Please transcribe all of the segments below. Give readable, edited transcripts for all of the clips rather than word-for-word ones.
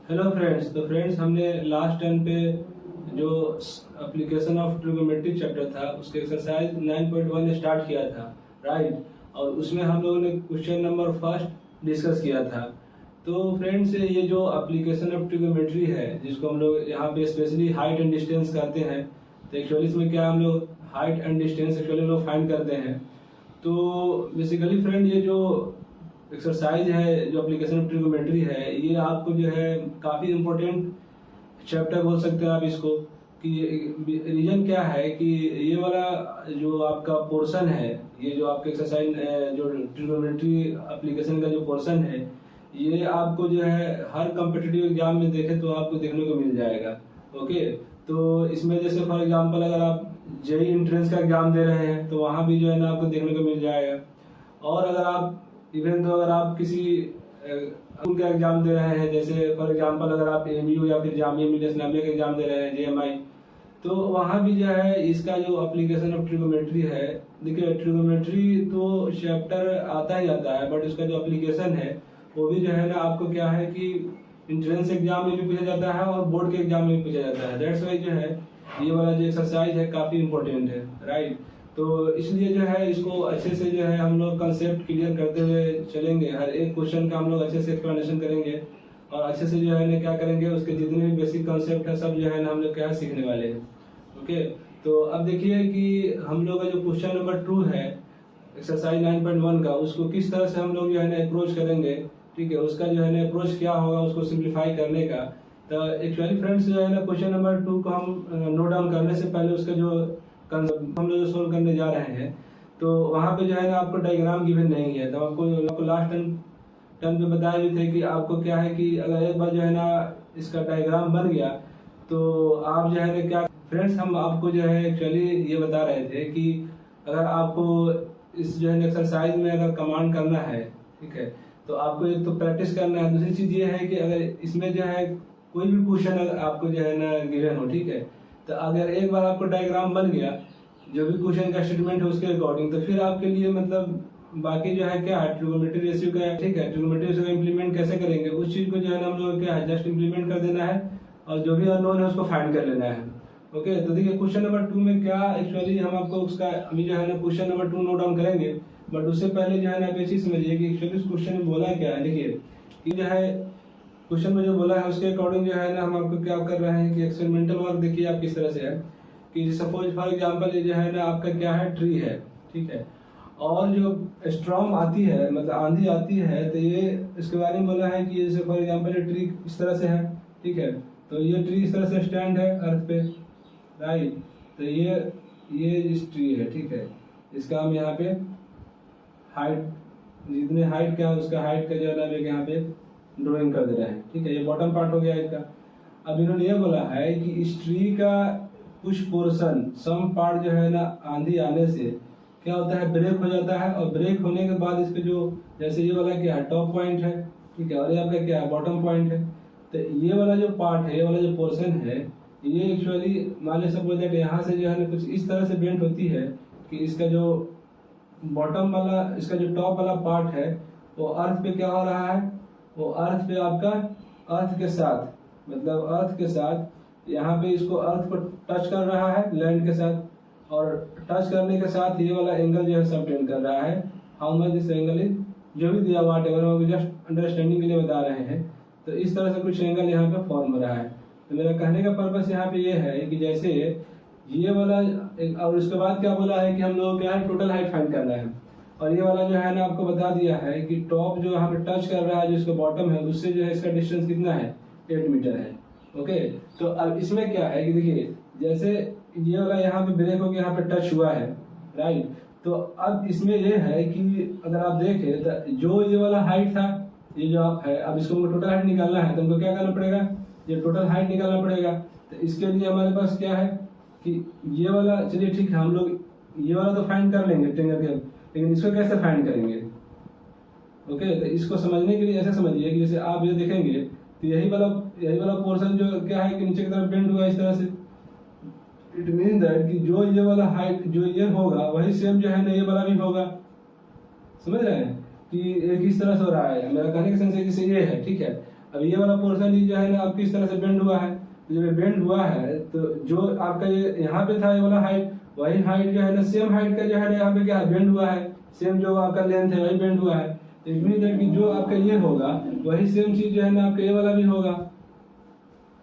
Hello friends. तो friends, हमने last time पे जो एप्लीकेशन ऑफ ट्रिगोनोमेट्री चैप्टर था उसके एक्सरसाइज 9.1 स्टार्ट किया था, राइट। और उसमें हम लोगों ने क्वेश्चन नंबर फर्स्ट डिस्कस किया था। तो फ्रेंड्स, ये जो एप्लीकेशन ऑफ ट्रिगोनोमेट्री है जिसको हम लोग यहाँ पे स्पेशली हाइट एंड डिस्टेंस करते हैं, तो एक्चुअली इसमें क्या हम लोग हाइट एंड डिस्टेंस एक्चुअली लोग फाइंड करते हैं। तो बेसिकली फ्रेंड, ये जो एक्सरसाइज है, जो एप्लीकेशन ऑफ ट्रिगोनोमेट्री है, ये आपको जो है काफ़ी इम्पोर्टेंट चैप्टर बोल सकते हैं आप इसको। कि रीजन क्या है कि ये वाला जो आपका पोर्शन है, ये जो आपके एक्सरसाइज जो ट्रिगोनोमेट्री एप्लीकेशन का जो पोर्शन है, ये आपको जो है हर कम्पिटिटिव एग्जाम में देखे तो आपको देखने को मिल जाएगा। ओके, तो इसमें जैसे फॉर एग्जांपल अगर आप जेई एंट्रेंस का एग्जाम दे रहे हैं तो वहाँ भी जो है ना आपको देखने को मिल जाएगा। और अगर आप इवन तो अगर आप किसी स्कूल का एग्जाम दे रहे हैं, जैसे फॉर एग्जांपल अगर आप एमयू या फिर जामिया मिलिया इस्लामिया का एग्जाम दे रहे हैं, जेएमआई, तो वहाँ भी जो है इसका जो एप्लीकेशन ऑफ ट्रिगोनोमेट्री है, देखिए ट्रिगोनोमेट्री तो चैप्टर आता ही आता है, बट उसका जो एप्लीकेशन है वो भी जो है ना आपको क्या है कि इंट्रेंस एग्जाम में भी पूछा जाता है और बोर्ड के एग्जाम में भी पूछा जाता है। दैट्स वाई जो है ये वाला जो एक्सरसाइज है काफ़ी इंपॉर्टेंट है, राइट। तो इसलिए जो है इसको अच्छे से जो है हम लोग कंसेप्ट क्लियर करते हुए चलेंगे। हर एक क्वेश्चन का हम लोग अच्छे से एक्सप्लेनेशन करेंगे और अच्छे से जो है ना क्या करेंगे, उसके जितने भी बेसिक कंसेप्ट है सब जो है ना हम लोग क्या सीखने वाले हैं। ओके, तो अब देखिए कि हम लोग का जो क्वेश्चन नंबर 2 है एक्सरसाइज 9.1 का, उसको किस तरह से हम लोग जो है ना अप्रोच करेंगे। ठीक है, उसका जो है ना अप्रोच क्या होगा उसको सिंप्लीफाई करने का। तो एक्चुअली फ्रेंड्स जो है ना क्वेश्चन नंबर 2 को हम नोट डाउन करने से पहले उसका जो हम लोग जो सोल्व करने जा रहे हैं, तो वहाँ पे जो है ना आपको डायग्राम गिवन नहीं है। तो आपको लास्ट टर्म पे बताए भी थे कि आपको क्या है कि अगर एक बार जो है ना इसका डायग्राम बन गया तो आप जो है ना क्या फ्रेंड्स, हम आपको जो है एक्चुअली ये बता रहे थे कि अगर आपको इस जो है एक्सरसाइज में अगर कमांड करना है, ठीक है, तो आपको एक तो प्रैक्टिस करना है। दूसरी चीज ये है कि अगर इसमें जो है कोई भी क्वेश्चन अगर आपको जो है ना गिवन हो, ठीक है, तो अगर एक बार आपको डायग्राम बन गया जो भी क्वेश्चन का स्टेटमेंट है उसके अकॉर्डिंग, तो फिर आपके लिए मतलब बाकी जो है क्या है ट्रिगोनोमेट्री रेशियो का है, ठीक है, ट्रिगोनोमेट्री रेशियो का इम्प्लीमेंट कैसे करेंगे उस चीज को जो है ना हम लोग क्या है जस्ट इम्प्लीमेंट कर देना है और जो भी अननोन है उसको फाइंड कर लेना है। ओके, तो देखिए क्वेश्चन नंबर 2 में क्या एक्चुअली हम आपको उसका अभी जो है ना क्वेश्चन नंबर 2 नोट डाउन करेंगे, बट उससे पहले जो है ना आप ये चीज समझिए कि एक्चुअली उस क्वेश्चन में बोला क्या है। देखिए कि जो है क्वेश्चन में जो बोला है उसके अकॉर्डिंग जो है ना हम आपको क्या कर रहे हैं कि एक्सपेरिमेंटल वर्क देखिए आप किस तरह से है कि सपोज फॉर एग्जांपल ये जो है ना आपका क्या है ट्री है, ठीक है, और जो स्ट्रॉम आती है मतलब आंधी आती है, तो ये इसके बारे में बोला है कि जैसे फॉर एग्जांपल ये ट्री इस तरह से है, ठीक है, तो ये ट्री इस तरह से स्टैंड है अर्थ पे, राइट। तो ये इस ट्री है, ठीक है, इसका हम यहाँ पे हाइट जितने हाइट का है उसका हाइट का जो है ना यहाँ पे ड्राइंग कर दे रहे हैं, ठीक है, ये बॉटम पार्ट हो गया इसका। अब इन्होंने ये बोला है कि इस ट्री का कुछ पोर्शन सम पार्ट जो है ना आंधी आने से क्या होता है ब्रेक हो जाता है, और ब्रेक होने के बाद इसके जो जैसे ये वाला क्या है टॉप पॉइंट है, ठीक है, और ये आपका क्या है बॉटम पॉइंट है। तो ये वाला जो पार्ट है, ये वाला जो पोर्शन है, ये एक्चुअली मान लीजिए सपोज दैट यहाँ से जो है ना कुछ इस तरह से बेंड होती है कि इसका जो बॉटम वाला इसका जो टॉप वाला पार्ट है वो अर्थ पे क्या हो रहा है, वो अर्थ पे आपका अर्थ के साथ मतलब अर्थ के साथ यहाँ पे इसको अर्थ को टच कर रहा है लैंड के साथ, और टच करने के साथ ये वाला एंगल जो है सबटेंड कर रहा है। How much this angle is जो भी दिया वाट एवर हम जस्ट अंडरस्टैंडिंग के लिए बता रहे हैं। तो इस तरह से कुछ एंगल यहाँ पे फॉर्म हो रहा है। तो मेरा कहने का पर्पस यहाँ पे ये है कि जैसे ये वाला और उसके बाद क्या बोला है कि हम लोग क्या है टोटल हाइट फाइंड करना है, और ये वाला जो है ना आपको बता दिया है कि टॉप जो यहाँ पे टच कर रहा है जो इसका बॉटम है उससे जो है इसका डिस्टेंस कितना है 8 मीटर है। ओके, तो अब इसमें क्या है कि देखिए जैसे ये वाला यहाँ पे ब्रेक होकर यहाँ पे टच हुआ है, राइट। तो अब इसमें ये है कि अगर आप देखें तो जो ये वाला हाइट था ये जो आप है, अब इसको टोटल हाइट निकालना है तो हमको क्या करना पड़ेगा, ये टोटल हाइट निकालना पड़ेगा। तो इसके लिए हमारे पास क्या है कि ये वाला चलिए ठीक है हम लोग ये वाला तो फाइंड कर लेंगे टेंगर के, लेकिन इसको कैसे फाइंड करेंगे। ओके, तो इसको समझने के लिए ऐसे समझिए कि जैसे आप ये देखेंगे तो यही वाला पोर्शन जो क्या है कि नीचे की तरफ बेंड हुआ इस तरह से, इट मीन दैट कि जो ये वाला हाइट जो ये होगा वही सेम जो है ना ये वाला भी होगा। समझ रहे हैं कि एक इस तरह से हो रहा है। मेरा कहने का सेंस है कि ये है, ठीक है। अब ये वाला पोर्शन ही जो है ना आपकी इस तरह से बेंड हुआ है, तो जब बेंड हुआ है तो जो आपका ये यहाँ पे था ये वाला हाइट, वही हाइट जो है ना सेम हाइट का जो है ना यहाँ पे क्या है बेंड हुआ है, सेम जो आपका लेंथ है वही बेंड हुआ है। तो इट मीन दैट कि जो आपका ये होगा वही सेम चीज जो है ना आपका ये वाला भी होगा।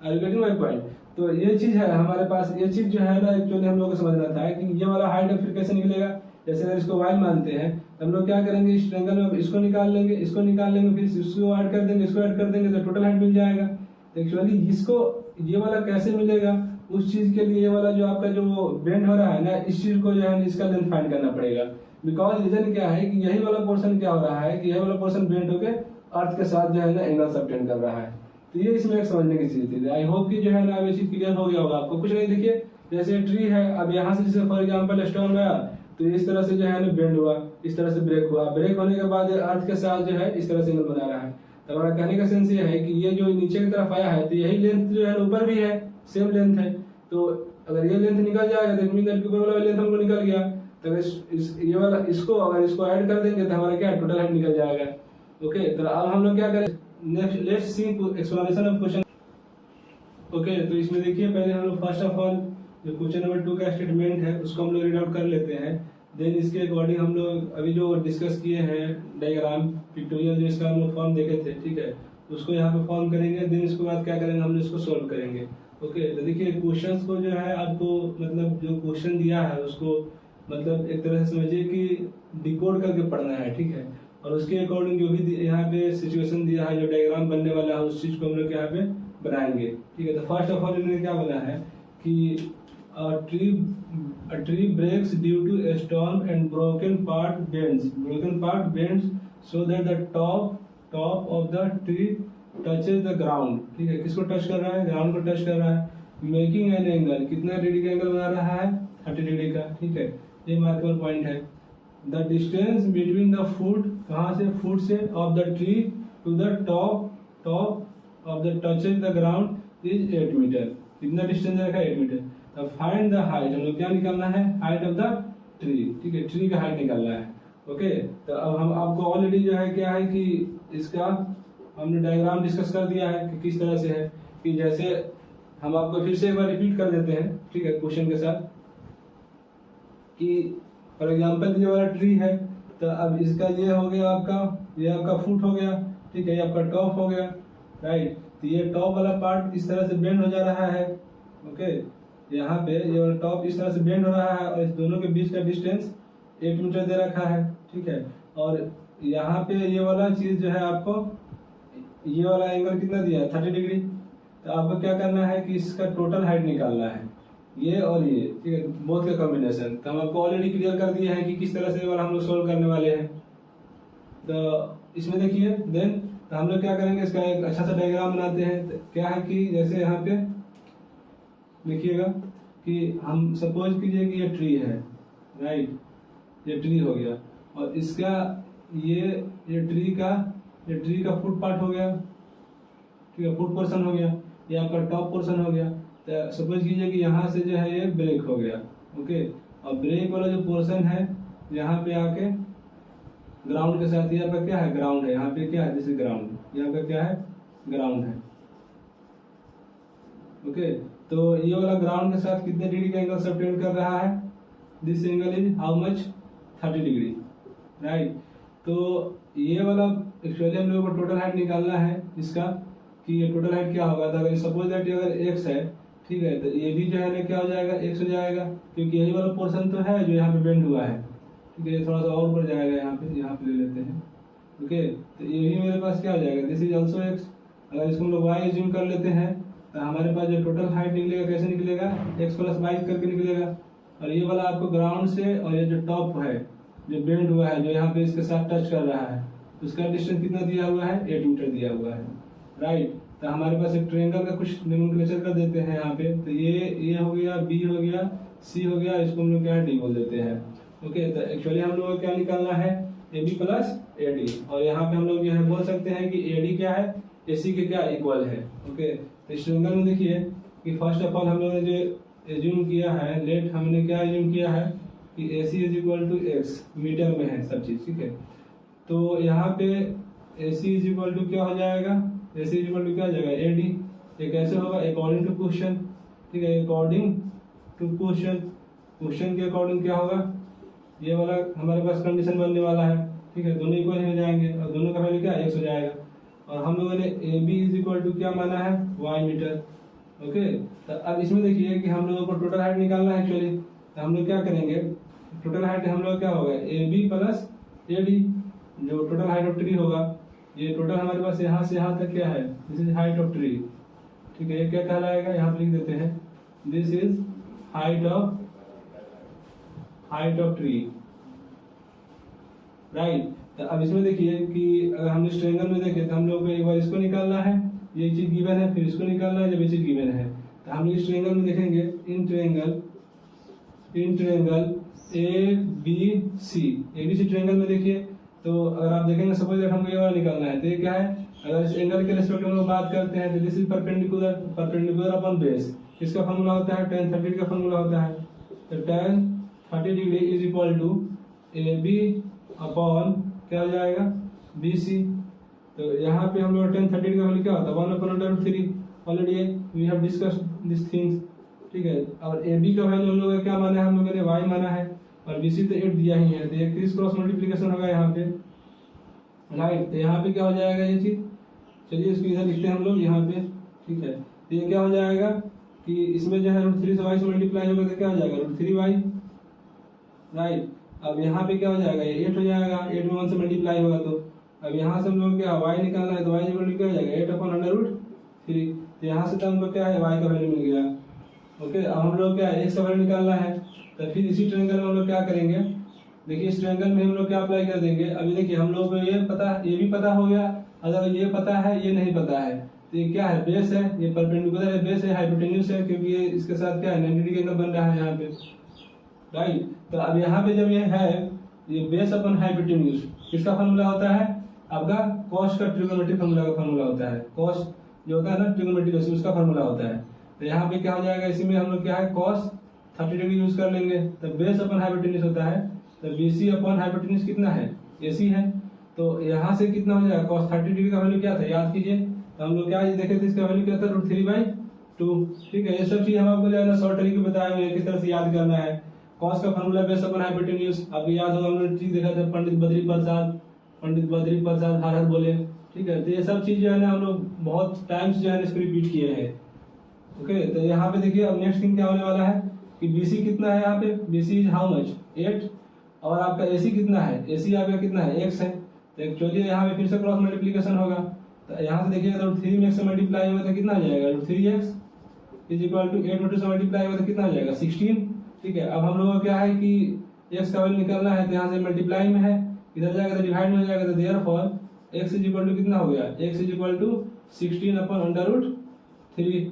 Are you getting my point? तो ये चीज है हमारे पास, ये चीज जो है ना एक्चुअली हम लोग को समझना था कि ये वाला हाइट अब फिर कैसे निकलेगा। जैसे अगर इसको y मानते हैं तो हम लोग क्या करेंगे, इस ट्रायंगल में इसको निकाल लेंगे, इसको निकाल लेंगे, फिर इसको ऐड कर देंगे, इसको ऐड कर देंगे तो टोटल हाइट मिल जाएगा। तो एक्चुअली इसको ये वाला कैसे मिलेगा, उस चीज के लिए ये वाला जो आपका जो बेंड हो रहा है ना, इस चीज को जो है इसका लेंथ फाइंड करना पड़ेगा। बिकॉज रीजन क्या है कि यही वाला पोर्शन क्या हो रहा है कि यही वाला पोर्शन बेंड होकर अर्थ के साथ जो है ना एंगल सबटेंड कर रहा है। तो ये इसमें एक समझने की चीज थी। आई होप कि जो है ना अब ये चीज क्लियर हो गया होगा आपको। कुछ नहीं, देखिए जैसे ट्री है, अब यहाँ से जैसे फॉर एग्जाम्पल स्टोन गया तो इस तरह से जो है ना बेंड हुआ, इस तरह से ब्रेक हुआ, ब्रेक होने के बाद अर्थ के साथ जो है इस तरह से एंगल बना रहा है। तो हमारा कहने का सेंस ये है कि ये जो नीचे की तरफ आया है तो यही लेंथ जो है ऊपर भी है, सेम लेंथ है। तो अगर ये लेंथ निकल जाएगा तो मीन दैट ऊपर वाला लेंथ हमको निकल गया। तो अगर ये वाला इसको अगर इसको ऐड कर देंगे तो हमारा क्या टोटल हाइट निकल जाएगा। ओके, तो अब हम लोग क्या करें, next let's see explanation of question. Okay, तो इसमें देखिए पहले हम लोग फर्स्ट ऑफ ऑल जो क्वेश्चन नंबर 2 का स्टेटमेंट है उसको हम लोग रीड आउट कर लेते हैं। देन इसके अकॉर्डिंग हम लोग अभी जो डिस्कस किए हैं डायग्राम पिक्टोरियल जो इसका हम लोग फॉर्म देखे थे, ठीक है, उसको यहाँ पे फॉर्म करेंगे। देन इसके बाद क्या करेंगे, हम लोग इसको सोल्व करेंगे। ओके, तो देखिए क्वेश्चंस को जो है आपको मतलब जो क्वेश्चन दिया है उसको मतलब एक तरह से समझिए कि डिकोड करके पढ़ना है, ठीक है, और उसके अकॉर्डिंग जो भी यहाँ पे सिचुएशन दिया है, जो डायग्राम बनने वाला है उस चीज को हम लोग यहाँ पे बनाएंगे, ठीक है। तो फर्स्ट ऑफ ऑल इन्होंने क्या बोला है कि a tree breaks due to a storm and broken part bends so that the top of the tree touches the ground, ठीक है, किसको टच कर रहा है, ग्राउंड को टच कर रहा है। मेकिंग एन एंगल, कितना डिग्री का एंगल बना रहा है, 30 डिग्री का, ठीक है, ये मार्केबल पॉइंट है। The distance between the foot, कहाँ से, फुट से, of the tree to the top of the touches the ground is 8 metre. कितना डिस्टेंस रखा है, 8 मीटर। अब फाइंड द हाइट, हम लोग क्या निकालना है, हाइट ऑफ द ट्री, ठीक है, ट्री का हाइट निकालना है। ओके, तो अब हम आपको ऑलरेडी जो है क्या है कि इसका हमने डायग्राम डिस्कस कर दिया है कि किस तरह से है, कि जैसे हम आपको फिर से एक बार रिपीट कर देते हैं, ठीक है, क्वेश्चन के साथ कि फॉर एग्जांपल ये वाला ट्री है, तो अब इसका ये हो गया आपका, ये आपका फुट हो गया, ठीक है, ये आपका टॉप हो गया, राइट। तो ये टॉप वाला पार्ट इस तरह से बेंड हो जा रहा है। ओके, यहाँ पे ये वाला टॉप इस तरह से बेंड हो रहा है और इस दोनों के बीच का डिस्टेंस 8 मीटर दे रखा है, ठीक है। और यहाँ पे ये वाला चीज जो है आपको ये वाला एंगल कितना दिया है, 30 डिग्री। तो आपको क्या करना है कि इसका टोटल हाइट निकालना है, ये और ये, ठीक है, बोथ का कॉम्बिनेशन। तो हम आपको ऑलरेडी क्लियर कर दिया है कि किस तरह से वाला हम लोग सोल्व करने वाले हैं। तो इसमें देखिए देन तो हम लोग क्या करेंगे, इसका एक अच्छा सा डायग्राम बनाते हैं। तो क्या है कि जैसे यहाँ पे देखिएगा कि हम सपोज कीजिए कि ये ट्री है, राइट, ये ट्री हो गया और इसका ये ट्री का फुट पार्ट हो गया, ठीक है, फुट पोर्शन हो गया, ये आपका टॉप पोर्शन हो गया। तो सपोज कीजिए कि यहाँ से जो है ये ब्रेक हो गया। ओके, और ब्रेक वाला जो पोर्शन है यहाँ पे आके ग्राउंड के साथ, ये आपका क्या है, ग्राउंड है, यहाँ पे क्या है, जैसे ग्राउंड, यहाँ पे क्या है, ग्राउंड है। ओके, तो ये वाला ग्राउंड के साथ कितने डिग्री का एंगल सबटेंड कर रहा है, this angle is how much, 30 degree, right. तो ये वाला एक्चुअली हम लोगों को टोटल हाइट निकालना है इसका, कि ये टोटल हाइट क्या होगा। अगर सपोज दैट अगर x है, ठीक है, तो ये भी जो है ना क्या हो जाएगा, x हो जाएगा, क्योंकि यही वाला पोर्शन तो है जो यहाँ पे बेंड हुआ है, ठीक है, थोड़ा सा और ऊपर जाएगा, यहाँ पे ले लेते हैं। ओके, तो ये भी मेरे पास क्या हो जाएगा, दिस इज ऑल्सो x। अगर इसको हम लोग y एज्यूम कर लेते हैं तो हमारे पास जो टोटल हाइट निकलेगा कैसे निकलेगा, x + y करके निकलेगा। और ये वाला आपको ग्राउंड से और ये जो टॉप है जो बेंड हुआ है, जो यहाँ पे इसके साथ टच कर रहा है, उसका डिस्टेंस कितना दिया हुआ है, 8 मीटर दिया हुआ है, राइट। तो हमारे पास एक ट्रायंगल का कुछ नोमेनक्लेचर कर देते हैं यहाँ पे। तो ये हो गया, बी हो गया, सी हो गया, इसको हम लोग क्या डी बोल देते हैं। ओके, तो एक्चुअली हम लोग को क्या निकालना है, AB + AD। और यहाँ पे हम लोग जो है बोल सकते हैं कि AD क्या है, AC के क्या इक्वल है। ओके, तो इस ट्रायंगल में देखिए कि फर्स्ट ऑफ ऑल हम लोगों ने जो एज्यूम किया है, लेट हमने क्या एज्यूम किया है कि AC = x, मीटर में है सब चीज, ठीक है। तो यहाँ पे AC = क्या हो जाएगा, AC इक्वल टू क्या आ जाएगा AD। ये कैसे होगा, अकॉर्डिंग टू क्वेश्चन, ठीक है, अकॉर्डिंग टू क्वेश्चन, क्वेश्चन के अकॉर्डिंग क्या होगा, ये वाला हमारे पास कंडीशन बनने वाला है, ठीक है, दोनों इक्वल हो जाएंगे और दोनों का वैल्यू क्या x हो जाएगा। और हम लोगों ने AB इज इक्वल टू क्या माना है, y मीटर। ओके, तो अब इसमें देखिए कि हम लोगों को टोटल हाइट निकालना है एक्चुअली, तो हम लोग क्या करेंगे, टोटल हाइट हम लोग क्या होगा AB प्लस AD, जो टोटल हाइट ऑफ ट्री होगा। ये टोटल हमारे पास यहाँ से यहाँ तक क्या है, this is height of tree, ठीक है, ये क्या कहलाएगा, यहाँ पे लिख देते हैं this is height of tree, right. तो अब इसमें देखिए कि अगर हम इस ट्रायंगल में देखें तो हम लोग को एक बार इसको निकालना है, ये चीज गिवन है, फिर इसको निकालना है जब ये चीज गिवन है। तो हम इस ट्रायंगल में देखेंगे इन ट्रायंगल ABC ट्रायंगल में देखिए, तो अगर आप देखेंगे सपोज दैट हमको ये वाला निकालना है, तो ये क्या है, अगर इस एंगल के रिस्पेक्ट में हम लोग बात करते हैं तो this is perpendicular upon base. इसका फॉर्मूला होता है tan 30 का फॉर्मूला होता है, तो tan 30 degree is equal to AB upon क्या हो जाएगा BC। तो यहाँ पे हम लोग tan 30 का वैल्यू क्या होता है 1/√3, already we have discussed this things, ठीक है। और AB का वैल्यू हम लोगों का क्या माना है, हम लोगों ने y माना है, और BC तो 8 दिया ही है, तो एक क्रिस क्रॉस मल्टीप्लिकेशन होगा यहाँ पे, राइट। तो यहाँ पे क्या हो जाएगा ये चीज, चलिए इसको इधर लिखते हैं हम लोग यहाँ पे, ठीक है। तो ये क्या हो जाएगा कि इसमें जो है √3 से y से मल्टीप्लाई होगा तो क्या हो जाएगा √3y, राइट। अब यहाँ पे क्या हो जाएगा, ये 8 हो जाएगा, 8 में 1 से मल्टीप्लाई होगा, तो अब यहाँ से हम लोग क्या y निकालना है, तो y इक्वल टू क्या हो जाएगा 8/√3। तो यहाँ से तो हमको क्या है y का वैल्यू मिल गया। ओके, अब हम लोग क्या x का वैल्यू निकालना है, तो फिर इसी ट्रायंगल में हम लोग क्या करेंगे, देखिए इस ट्रायंगल में हम लोग क्या अप्लाई कर देंगे। अभी देखिए हम लोग को ये भी पता हो गया, अगर ये पता है ये नहीं पता है, तो ये क्या है बेस है, ये परपेंडिकुलर है, बेस है, हाइपोटेन्यूज है, क्योंकि ये इसके साथ क्या है 90 डिग्री का बन रहा है यहाँ पे, राइट। तो अब यहाँ पे जब ये है ये बेस अपन हाइपोटेन्यूज, किसका फॉर्मूला होता है आपका कॉस का ट्रिग्नोमेट्रिक फॉर्मूला का फॉर्मूला होता है, कॉस जो होता है ना ट्रिग्नोमेट्रिक रेशियो उसका फॉर्मूला होता है। तो यहाँ पे क्या हो जाएगा, इसी में हम लोग क्या है cos 30 डिग्री यूज कर लेंगे, तो बेस अपन हाइपोटेन्यूज होता है, तो BC अपन हाइपोटेन्यूज कितना है AC है, तो यहाँ से कितना हो जाएगा cos 30 डिग्री का वैल्यू क्या था याद कीजिए, तो हम लोग क्या देखे थे इसका वैल्यू क्या था √3/2, ठीक है। ये सब चीज हम आपको जो है ना शॉर्ट तरीके बताए हुए किस तरह से याद करना है। cos का फॉर्मूला बेस अपन हाइपोटेन्यूज, आपको याद होगा हमने चीज देखा था पंडित बद्री प्रसाद हर बोले, ठीक है। तो ये सब चीज जो है ना हम लोग बहुत टाइम्स जो है इसको रिपीट किए हैं। ओके, तो यहाँ पे देखिए अब नेक्स्ट थिंग क्या होने वाला है कि BC कितना है, यहाँ पे BC इज हाउ मच 8, और आपका AC कितना है, AC आपका कितना है x है, तो एक्चुअली यहाँ पे फिर से क्रॉस मल्टीप्लिकेशन होगा, तो यहाँ से देखिए अगर 3 में x से मल्टीप्लाई होगा तो कितना आ जाएगा √3x इज इक्वल टू 8 में 2 से मल्टीप्लाई होगा तो कितना आ जाएगा 16, ठीक है। अब हम लोगों को क्या है कि x का वैल्यू निकालना है, तो यहाँ से मल्टीप्लाई में है, इधर जाएगा तो डिवाइड में हो जाएगा, तो therefore x is equal to कितना हो गया, x is equal to 16/√3।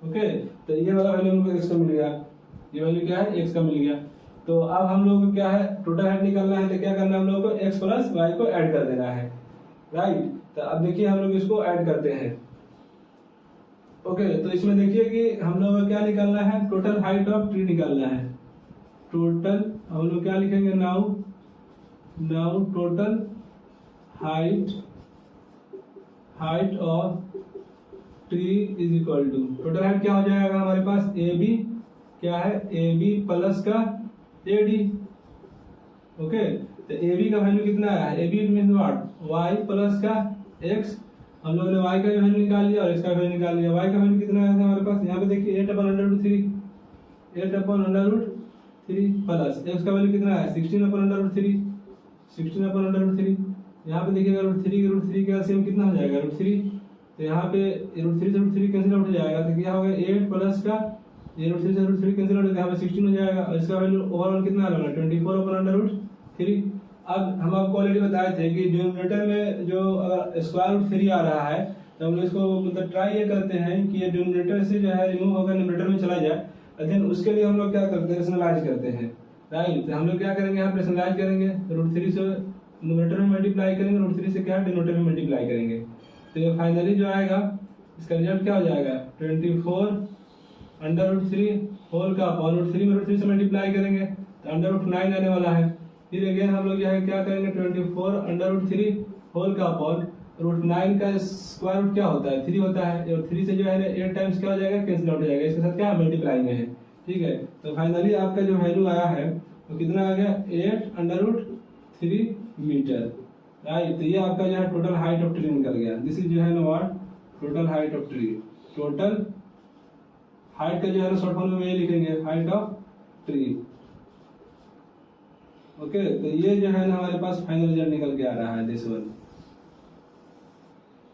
Okay, तो ये वाला वैल्यू हमको x का मिल गया, ये वैल्यू क्या है x का मिल गया। तो अब हम लोग को क्या है टोटल हाइट निकालना है, तो क्या करना है हम लोग को x प्लस y को ऐड कर देना है, राइट। तो अब देखिए हम लोग इसको ऐड करते हैं। ओके, तो इसमें देखिए कि हम लोग को क्या निकालना है, टोटल हाइट ऑफ ट्री निकालना है। टोटल हम लोग क्या लिखेंगे now total height of tree is equal to, total height क्या हो जाएगा हमारे पास AB, क्या है AB प्लस का AD। ओके, तो AB का वैल्यू कितना है, AB mean what y plus का x, हम लोगों ने y का वैल्यू निकाल लिया और इसका वैल्यू निकाल लिया। y का वैल्यू कितना है हमारे पास, यहाँ पे देखिए 8/√3 प्लस x का वैल्यू कितना है 16/√3 यहाँ पे देखिएगा √3 का एलसीएम कितना हो जाएगा √3, तो यहाँ पे √3 से √3 कैंसिल आउट हो जाएगा, तो क्या होगा 8 प्लस का ये √3 से √3 कैंसिल आउट हो जाएगा, यहाँ पे 16 हो जाएगा, और इसका वैल्यू ओवरऑल कितना आ रहा है 24/√3। अब हम आपको ऑलरेडी बताए थे कि डिनोमिनेटर में जो अगर √3 आ रहा है तो हम लोग इसको मतलब ट्राई ये करते हैं कि ये डिनोमिनेटर से जो है रिमूव होकर न्यूमरेटर में चला जाए, लेकिन उसके लिए हम लोग क्या करते हैं रेशनलाइज करते हैं, राइट। तो हम लोग क्या करेंगे यहाँ पे रेशनलाइज करेंगे, √3 से न्यूमरेटर में मल्टीप्लाई करेंगे, √3 से क्या डिनोमिनेटर में मल्टीप्लाई करेंगे, तो ये फाइनली जो आएगा इसका रिजल्ट क्या हो जाएगा 24/√3 होल का अपॉन √3 में √3 से मल्टीप्लाई करेंगे तो √9 आने वाला है। फिर अगेन हम लोग जो है क्या करेंगे 24/√3 होल का अपॉन √9 का स्क्वायर रूट क्या होता है? 3 होता है, और 3 से जो है ना 8 टाइम्स क्या हो जाएगा? कैंसिल आउट हो जाएगा। इसके साथ क्या मल्टीप्लाई में है, ठीक है। तो फाइनली आपका जो वैल्यू आया है वो कितना आ गया? 8√3 मीटर, राइट। तो ये आपका जो है टोटल हाइट ऑफ ट्री निकल गया। दिस इज जो है ना what? Total height of tree. Total height का जो है ना शॉर्ट फॉर्म में ये लिखेंगे, हाइट ऑफ ट्री। ओके, तो ये जो है ना हमारे पास फाइनल रिजल्ट निकल के आ रहा है, दिस वन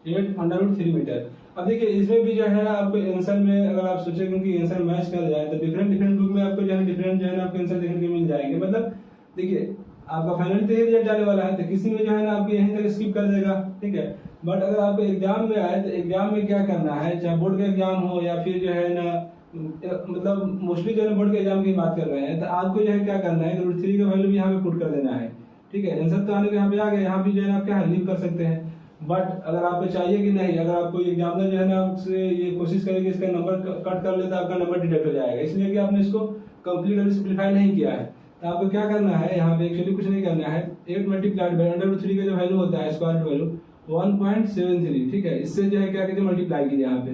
8√3 मीटर। अब देखिए इसमें भी जो है आपको आंसर में अगर आप सोचेंगे कि आंसर मैच कर जाए तो डिफरेंट बुक में आपको जो है डिफरेंट जो है ना आपको आंसर देखने को मिल जाएंगे। मतलब देखिए आपका फाइनल तो ये रिजल्ट आने वाला है, तो किसी में जो है ना आपको यहीं तक स्किप कर देगा, ठीक है। बट अगर आपको एग्जाम में आए तो एग्जाम में क्या करना है, चाहे बोर्ड का एग्जाम हो या फिर जो है ना मतलब मोस्टली जो है बोर्ड के एग्जाम की बात कर रहे हैं, तो आपको जो है क्या करना है, √3 का वैल्यू भी यहाँ पे पुट कर देना है, ठीक है। आंसर तो आने को यहाँ पे आ गया, यहाँ भी जो है ना आप क्या लीव कर सकते हैं। बट अगर आपको चाहिए कि नहीं, अगर आपको एग्जामिनर जो है ना आपसे ये कोशिश करेगी इसका नंबर कट कर ले तो आपका नंबर डिडक्ट हो जाएगा, इसलिए कि आपने इसको कंप्लीट अभी सिंप्लीफाई नहीं किया है। तो आपको क्या करना है, यहाँ पे एक्चुअली कुछ नहीं करना है। 8 मल्टीप्लाइड बाय √3 का जो वैल्यू होता है स्क्वायर रूट वैल्यू 1.73, ठीक है। इससे जो है क्या कीजिए मल्टीप्लाई कीजिए यहाँ पे,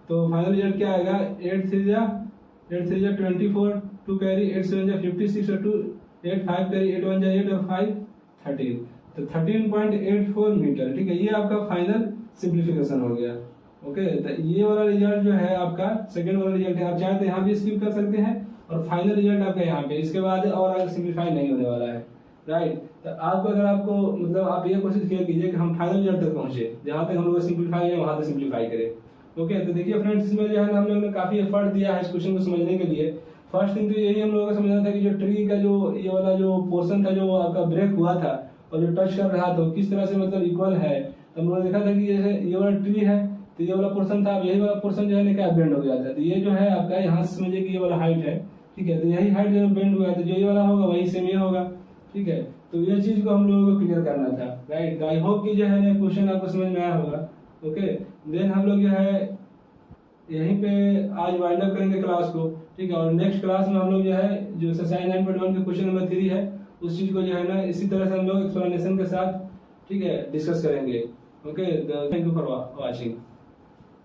तो फाइनल रिजल्ट क्या आएगा? 8 3 जा 24, 2 कैरी 8 7 जा 56 और 2 8 5 कैरी 8 1 जा 8 और 5 13, तो 13.84 मीटर, ठीक है। ये आपका फाइनल सिंप्लीफिकेशन हो गया। ओके, तो ये वाला रिजल्ट जो है आपका सेकंड वाला रिजल्ट है। आप चाहे तो यहाँ भी स्किप कर सकते हैं और फाइनल रिजल्ट आपका यहाँ पे, इसके बाद और आगे सिंप्लीफाई नहीं होने वाला है, राइट। तो आपको अगर आपको मतलब आप ये कोशिश कीजिए कि हम फाइनल रिजल्ट तक पहुंचे, जहाँ तक हम लोग सिंप्लीफाई है वहां तक सिंप्लीफाई करें। ओके, तो देखिए फ्रेंड्स, इसमें जो है ना हम लोग ने काफी एफर्ट दिया है इस क्वेश्चन को समझने के लिए। फर्स्ट थिंग तो यही हम लोगों को समझना था कि जो ट्री का जो ये वाला जो पोर्शन था जो आपका ब्रेक हुआ था और जो टच कर रहा था किस तरह से मतलब इक्वल है। तो हम लोगों ने देखा था कि जैसे ये वाला ट्री है तो ये वाला पोर्शन था, अब यही वाला पोर्शन जो है ना क्या बेंड हो गया था। तो ये जो है आपका यहाँ से समझिए कि ये वाला हाइट है, ठीक है। तो यही हाइट जो बेंड हुआ है तो जो ये वाला होगा वही सेम ये होगा, ठीक है। तो ये चीज को हम लोगों को क्लियर करना था, राइट। आई होप कि जो है ना क्वेश्चन आपको समझ में आया होगा। ओके, देन हम लोग जो है यहीं पे आज वाइंड अप करेंगे क्लास को, ठीक है। और नेक्स्ट क्लास में हम लोग जो है जो एक्सरसाइज 9.1 के क्वेश्चन नंबर 3 है उस चीज को जो है ना इसी तरह से हम लोग एक्सप्लेनेशन के साथ, ठीक है, डिस्कस करेंगे। Okay, thank you for watching.